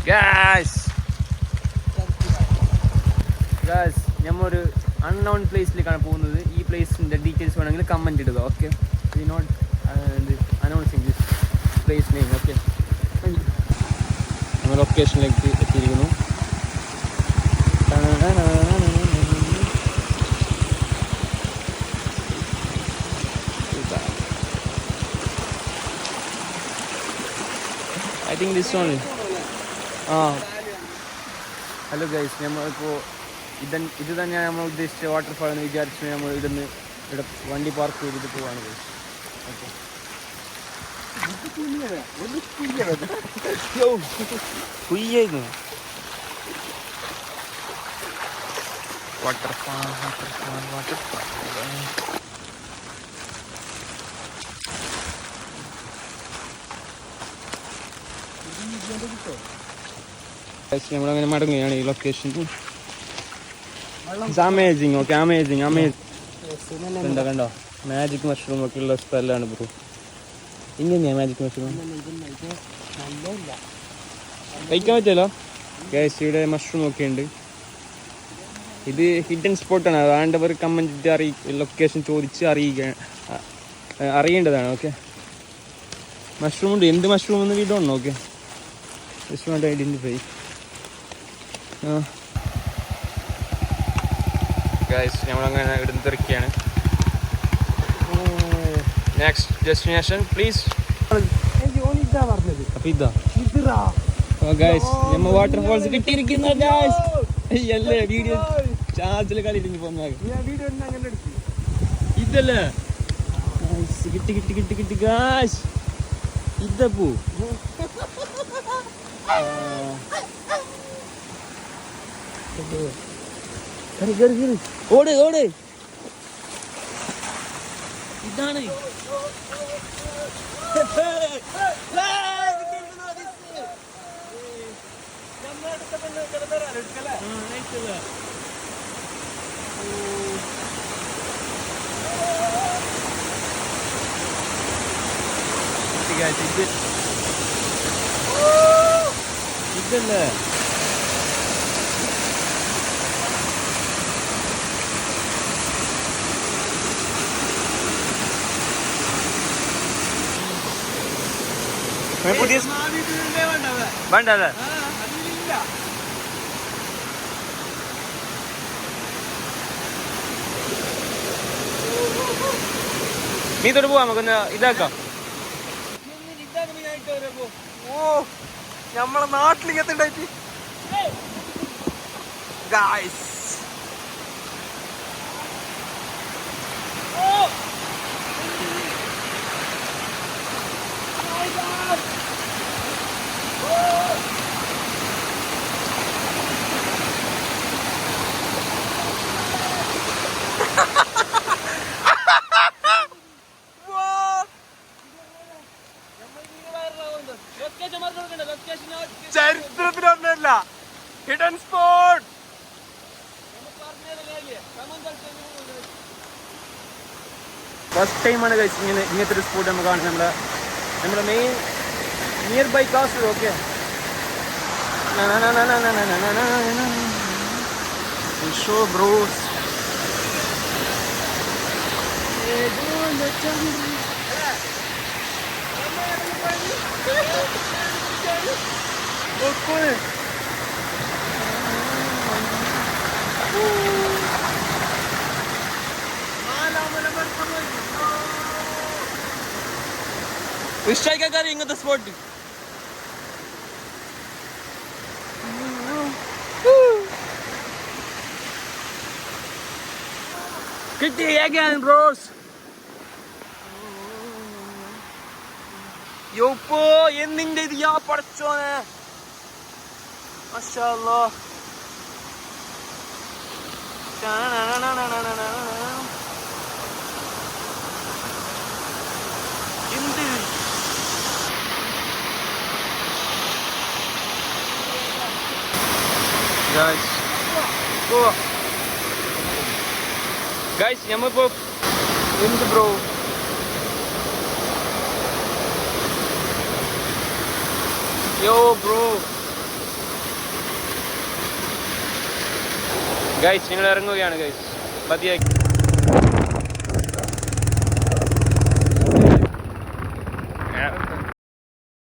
Guys, ഞമ്മൊരു unknown പ്ലേസിലേക്കാണ് പോകുന്നത്. ഈ പ്ലേസിൻ്റെ ഡീറ്റെയിൽസ് വേണമെങ്കിൽ കമൻറ്റ് ഇടുക. Okay, we not announcing this place name. Okay, നമ്മൾ ലൊക്കേഷനിലേക്ക് എത്തിയിരിക്കുന്നു. I think this one. Hello guys, നമ്മളിപ്പോൾ ഇത് തന്നെയാണ് നമ്മൾ ഉദ്ദേശിച്ച വാട്ടർഫാൾ എന്ന് വിചാരിച്ചു. നമ്മൾ ഇവിടെ വണ്ടി പാർക്ക് ചെയ്തിട്ട് പോവാണ് ഗൈസ്. Okay, കുയ്യായിരുന്നു waterfall. നമ്മളങ്ങനെ മടങ്ങുകയാണ് ഈ ലൊക്കേഷൻ. അമേസിങ്. Okay, amazing. കണ്ടോ മാജിക് മഷ്റൂം ഒക്കെ ഉള്ള സ്ഥലമാണ് ബ്രോ. ഇങ്ങനെയാ മാജിക് മഷ്റൂം കഴിക്കാൻ പറ്റുമല്ലോ ഗൈസ്. ഇവിടെ മഷ്റൂം ഒക്കെ ഉണ്ട്. ഇത് ഹിഡൻ സ്പോട്ടാണ്. വേണ്ടവർ കമൻറ്റ് ലൊക്കേഷൻ ചോദിച്ച് അറിയേണ്ടതാണ്. ഓക്കെ, മഷ്റൂം ഉണ്ട്. എന്ത് മഷ്റൂം എന്ന് വീടുണ്ടോ? Okay, just want to identify. Guys, ഞങ്ങളങ്ങനെ ഇവിടുന്ന് തിരക്കിയാണ്. Next destination please. അപ്പം ഇതാ ഗൈസ്, നമ്മൾ വാട്ടർഫോൾസ് കിട്ടിയിരിക്കുന്നു ഗൈസ്. അല്ലേ വീഡിയോ ചാർജിൽ കളിയിട്ടിങ്ങി പോന്ന ഇതല്ലേ കിട്ടി ഗൈസ്. ഇതാ പോ ഓട് ഇതാണ്. ഇതല്ലേ വേണ്ടല്ലേ? നീ തൊട്ട് പോവാ, നമുക്കൊന്ന് ഇതാക്കാം. ഓ, നമ്മളെ നാട്ടിലേക്ക് എത്തണ്ടായിട്ട് ഗായ്സ്. ചരിത്രത്തിലൊന്നല്ല, ഹിഡൻ സ്പോട്ട്. ഫസ്റ്റ് ടൈമാണ് കഴിച്ച് ഇങ്ങനത്തെ ഒരു സ്പോട്ട് നമ്മൾ കാണുന്നത്. നമ്മുടെ മെയിൻ നിയർ ബൈ കാസ്റ്റ്. ഓക്കെ, ഷോ ബ്രോസ്. ഇഷ്ടമായി ഇങ്ങനത്തെ സ്പോട്ട്. കിട്ടി again bros. യോപ്പോ എന്നിന്റെ ഇത് യാ പടച്ചോനെ, മാഷാഅല്ലാഹ്. എന്ത് ഗൈസ്, നമ്മളിപ്പോ എന്ത് ബ്രോ യോ ബ്രോ ഗൈസ് നിങ്ങൾ ഇറങ്ങുകയാണ് ഗൈസ് മതിയാക്കി